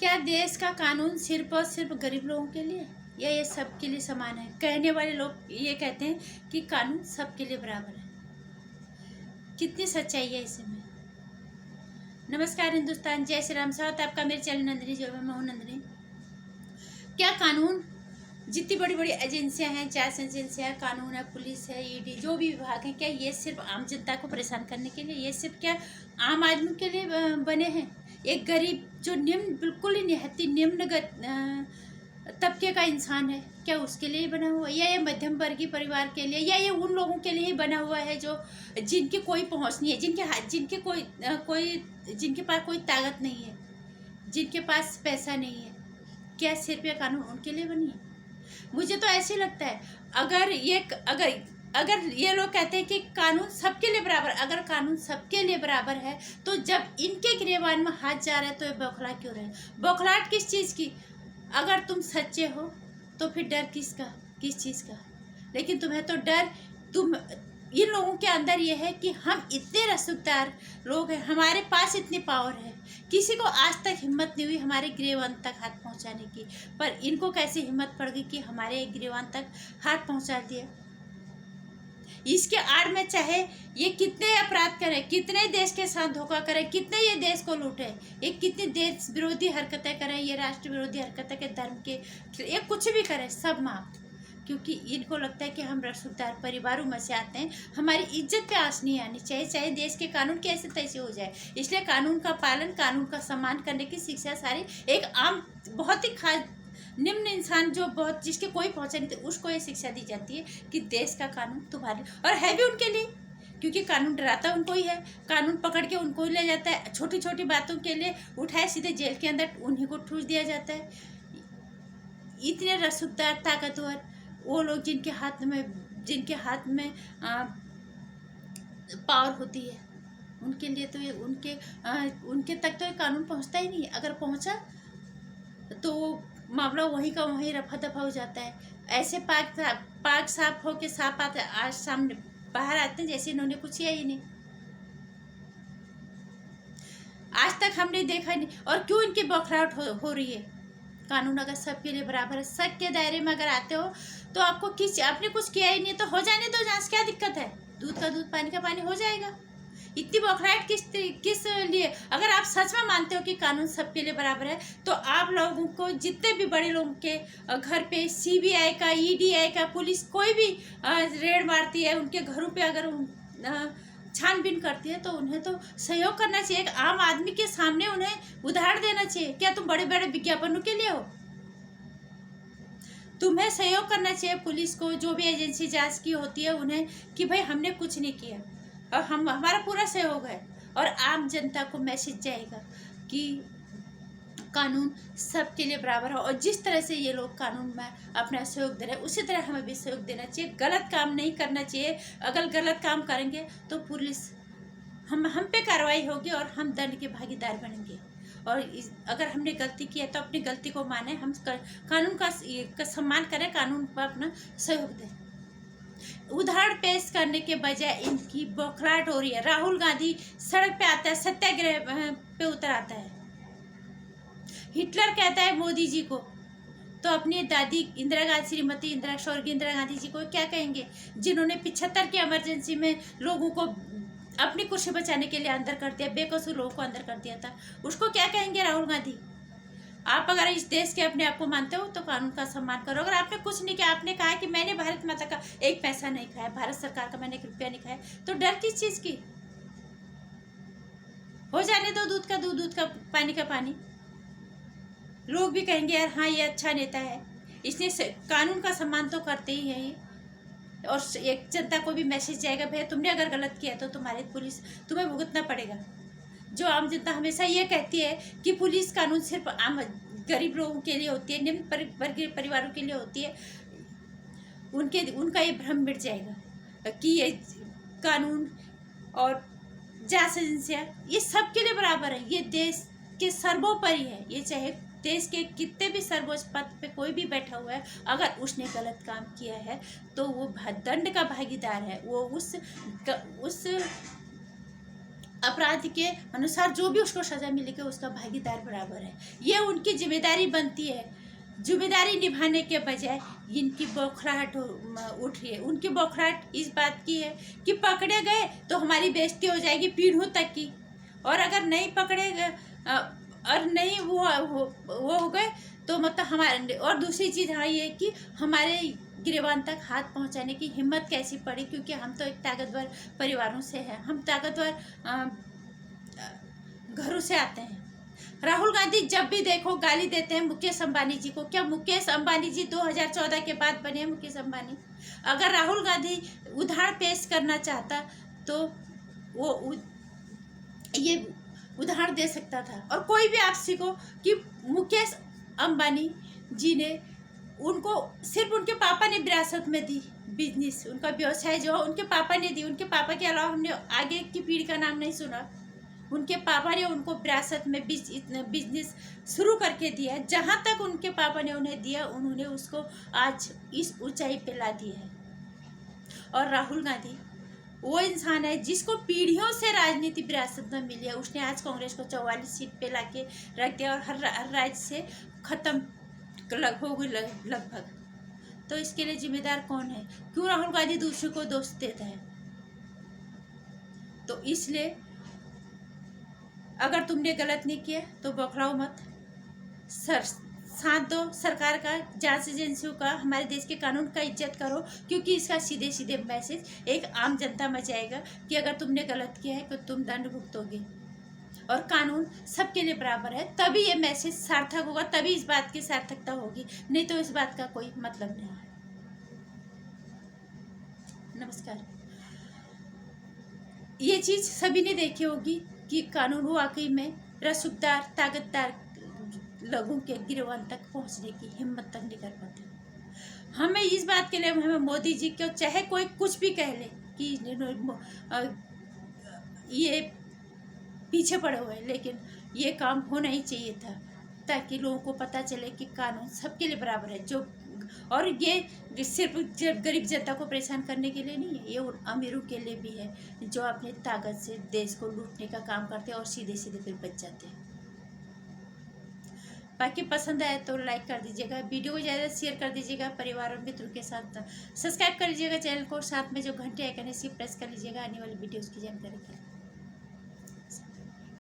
क्या देश का कानून सिर्फ और सिर्फ गरीब लोगों के लिए या ये सबके लिए समान है? कहने वाले लोग ये कहते हैं कि कानून सबके लिए बराबर है। कितनी सच्चाई है इसमें? नमस्कार हिंदुस्तान, जय श्री राम। स्वागत है आपका मेरे चैनल नंदिनी जो मैं हूं नंदिनी। क्या कानून, जितनी बड़ी बड़ी एजेंसियां हैं, जांच एजेंसियां, कानून है, पुलिस है, ईडी, जो भी विभाग है, क्या ये सिर्फ आम जनता को परेशान करने के लिए, ये सिर्फ क्या आम आदमी के लिए बने हैं? एक गरीब जो बिल्कुल ही निहत्ती निम्न तबके का इंसान है, क्या उसके लिए ही बना हुआ है? या ये मध्यम वर्गीय परिवार के लिए, या ये उन लोगों के लिए ही बना हुआ है जो जिनकी कोई पहुंच नहीं है, जिनके पास कोई ताकत नहीं है, जिनके पास पैसा नहीं है? क्या सिर्फ ये कानून उनके लिए बनी है? मुझे तो ऐसे लगता है, अगर ये लोग कहते हैं कि कानून सबके लिए बराबर, अगर कानून सबके लिए बराबर है तो जब इनके गिरेबान में हाथ जा रहा है तो ये बौखला क्यों रहे? बौखलाहट किस चीज़ की? अगर तुम सच्चे हो तो फिर डर किसका, किस चीज़ का? लेकिन तुम्हें तो डर, तुम इन लोगों के अंदर ये है कि हम इतने रसूखदार लोग हैं, हमारे पास इतनी पावर है, किसी को आज तक हिम्मत नहीं हुई हमारे गिरेबान तक हाथ पहुंचाने की, पर इनको कैसे हिम्मत पड़ गई कि हमारे गिरेबान तक हाथ पहुंचा दिया। इसके आड़ में चाहे ये कितने अपराध करें, कितने देश के साथ धोखा करें, कितने ये देश को लूटे, ये कितनी देश विरोधी हरकतें करें, ये राष्ट्र विरोधी हरकतें के धर्म के, ये कुछ भी करें, सब माफ, क्योंकि इनको लगता है कि हम रसूखदार परिवारों में से आते हैं, हमारी इज्जत पे आँच नहीं आनी चाहिए, चाहे देश के कानून कैसे तैसे हो जाए। इसलिए कानून का पालन, कानून का सम्मान करने की शिक्षा सारी एक आम, बहुत ही खास निम्न इंसान जो बहुत जिसके कोई पहुंचा नहीं थे, उसको ये शिक्षा दी जाती है कि देश का कानून तुम्हारे, और है भी उनके लिए, क्योंकि कानून डराता उनको ही है, कानून पकड़ के उनको ही ले जाता है, छोटी छोटी बातों के लिए उठाए सीधे जेल के अंदर उन्हीं को ठूस दिया जाता है। इतने रसूखदार, ताकतवर वो लोग जिनके हाथ में पावर होती है, उनके लिए तो ये उनके तक तो ये कानून पहुंचता ही नहीं है। अगर पहुंचा तो मामला वहीं का वहीं रफा दफा हो जाता है। ऐसे पाक साफ हो के साफ आते, आज सामने बाहर आते हैं जैसे इन्होंने कुछ किया ही नहीं, आज तक हमने देखा नहीं। और क्यों इनकी बौखलाहट हो रही है? कानून अगर सबके लिए बराबर है, सबके दायरे में अगर आते हो तो आपने कुछ किया ही नहीं तो हो जाने दो जांच, क्या दिक्कत है? दूध का दूध, पानी का पानी हो जाएगा। इतनी बौखलाहट किस लिए? अगर आप सच में मानते हो कि कानून सबके लिए बराबर है तो आप लोगों को, जितने भी बड़े लोगों के घर पे सीबीआई का, ईडीआई का, पुलिस कोई भी रेड मारती है, उनके घरों पे अगर छानबीन करती है तो उन्हें तो सहयोग करना चाहिए। एक आम आदमी के सामने उन्हें उदाहरण देना चाहिए। क्या तुम बड़े बड़े विज्ञापनों के लिए हो? तुम्हें सहयोग करना चाहिए पुलिस को, जो भी एजेंसी जांच की होती है उन्हें, कि भाई हमने कुछ नहीं किया और हमारा पूरा सहयोग है, और आम जनता को मैसेज जाएगा कि कानून सबके लिए बराबर है। और जिस तरह से ये लोग कानून में अपना सहयोग दे रहे हैं उसी तरह हमें भी सहयोग देना चाहिए। गलत काम नहीं करना चाहिए। अगर गलत काम करेंगे तो पुलिस हम पे कार्रवाई होगी और हम दंड के भागीदार बनेंगे। और अगर हमने गलती की है तो अपनी गलती को माने, हम कानून का सम्मान करें, कानून पर अपना सहयोग दें। उदाहरण पेश करने के बजाय इनकी बौखलाहट हो रही है। राहुल गांधी सड़क पे आता है, सत्याग्रह पे उतर आता है, हिटलर कहता है मोदी जी को, तो अपनी दादी इंदिरा गांधी, श्रीमती इंदिरा, स्वर्गीय इंदिरा गांधी जी को क्या कहेंगे, जिन्होंने 75 की इमरजेंसी में लोगों को अपनी कुर्सी बचाने के लिए अंदर कर दिया, बेकसूर लोगों को अंदर कर दिया था, उसको क्या कहेंगे राहुल गांधी? आप अगर इस देश के अपने आप को मानते हो तो कानून का सम्मान करो। अगर आपने कुछ नहीं किया, आपने कहा कि मैंने भारत माता का एक पैसा नहीं खाया, भारत सरकार का मैंने 1 रुपया नहीं खाया, तो डर किस चीज की? हो जाने दो दूध का दूध, दूध का पानी का पानी। लोग भी कहेंगे यार हाँ ये अच्छा नेता है, इसने कानून का सम्मान तो करते ही है ये। और एक जनता को भी मैसेज जाएगा, भैया तुमने अगर गलत किया तो तुम्हारी पुलिस, तुम्हें भुगतना पड़ेगा। जो आम जनता हमेशा ये कहती है कि पुलिस कानून सिर्फ आम गरीब लोगों के लिए होती है, निम्न वर्गीय परिवारों के लिए होती है, उनका ये भ्रम मिट जाएगा कि ये कानून और जांच एजेंसियां ये सबके लिए बराबर है। ये देश के सर्वोपरि है। ये चाहे देश के कितने भी सर्वोच्च पद पे कोई भी बैठा हुआ है, अगर उसने गलत काम किया है तो वो दंड का भागीदार है, वो उस अपराध के अनुसार जो भी उसको सजा मिलेगी उसका भागीदार बराबर है। ये उनकी जिम्मेदारी बनती है। जिम्मेदारी निभाने के बजाय इनकी बौखलाहट उठ रही है। उनकी बौखलाहट इस बात की है कि पकड़े गए तो हमारी बेइज्जती हो जाएगी पीढ़ियों तक की, और अगर नहीं पकड़े गए और नहीं वो हो गए तो मतलब हमारे, और दूसरी चीज़ हाँ ये कि हमारे गिरेबान तक हाथ पहुंचाने की हिम्मत कैसी पड़ी, क्योंकि हम तो एक ताकतवर परिवारों से हैं, हम ताकतवर घरों से आते हैं। राहुल गांधी जब भी देखो गाली देते हैं मुकेश अंबानी जी को। क्या मुकेश अंबानी जी 2014 के बाद बने हैं मुकेश अंबानी? अगर राहुल गांधी उदाहरण पेश करना चाहता तो वो ये उदाहरण दे सकता था। और कोई भी आपसी को कि मुकेश अंबानी जी ने उनको सिर्फ उनके पापा ने विरासत में दी बिजनेस, उनका व्यवसाय जो उनके पापा ने दी। उनके पापा के अलावा हमने आगे की पीढ़ी का नाम नहीं सुना। उनके पापा ने उनको विरासत में बिजनेस शुरू करके दिया। जहाँ तक उनके पापा ने उन्हें दिया उन्होंने उसको आज इस ऊंचाई पे ला दिया है। और राहुल गांधी वो इंसान है जिसको पीढ़ियों से राजनीति विरासत में मिली है। उसने आज कांग्रेस को 44 सीट पे लाके रख दिया और हर राज्य से खत्म हो गई लगभग। तो इसके लिए जिम्मेदार कौन है? क्यों राहुल गांधी दूसरे को दोष देता है? तो इसलिए अगर तुमने गलत नहीं किया तो बौखलाओ मत, साथ दो सरकार का, जांच एजेंसियों का, हमारे देश के कानून का इज्जत करो, क्योंकि इसका सीधे सीधे मैसेज एक आम जनता में जाएगा कि अगर तुमने गलत किया है तो तुम दंड भुगतोगे और कानून सबके लिए बराबर है। तभी ये मैसेज सार्थक होगा, तभी इस बात की सार्थकता होगी, नहीं तो इस बात का कोई मतलब नहीं है। नमस्कार। ये चीज़ सभी ने देखी होगी कि कानून वाकई में रसूखदार ताकतदार लोगों के गिरबान तक पहुंचने की हिम्मत तक नहीं कर पाते। हमें इस बात के लिए हमें मोदी जी को चाहे कोई कुछ भी कह ले कि ये पीछे पड़े हुए हैं, लेकिन ये काम होना ही चाहिए था ताकि लोगों को पता चले कि कानून सबके लिए बराबर है। जो और ये सिर्फ गरीब जनता को परेशान करने के लिए नहीं है, ये उन अमीरों के लिए भी है जो अपनी ताकत से देश को लूटने का काम करते हैं और सीधे सीधे फिर बच जाते हैं। बाकी पसंद आए तो लाइक कर दीजिएगा, वीडियो को ज़्यादा शेयर कर दीजिएगा, परिवार और मित्रों के साथ सब्सक्राइब कर लीजिएगा चैनल को, साथ में जो घंटे आइकन है इसे प्रेस कर लीजिएगा आने वाली वीडियोज़ की जानकारी के लिए।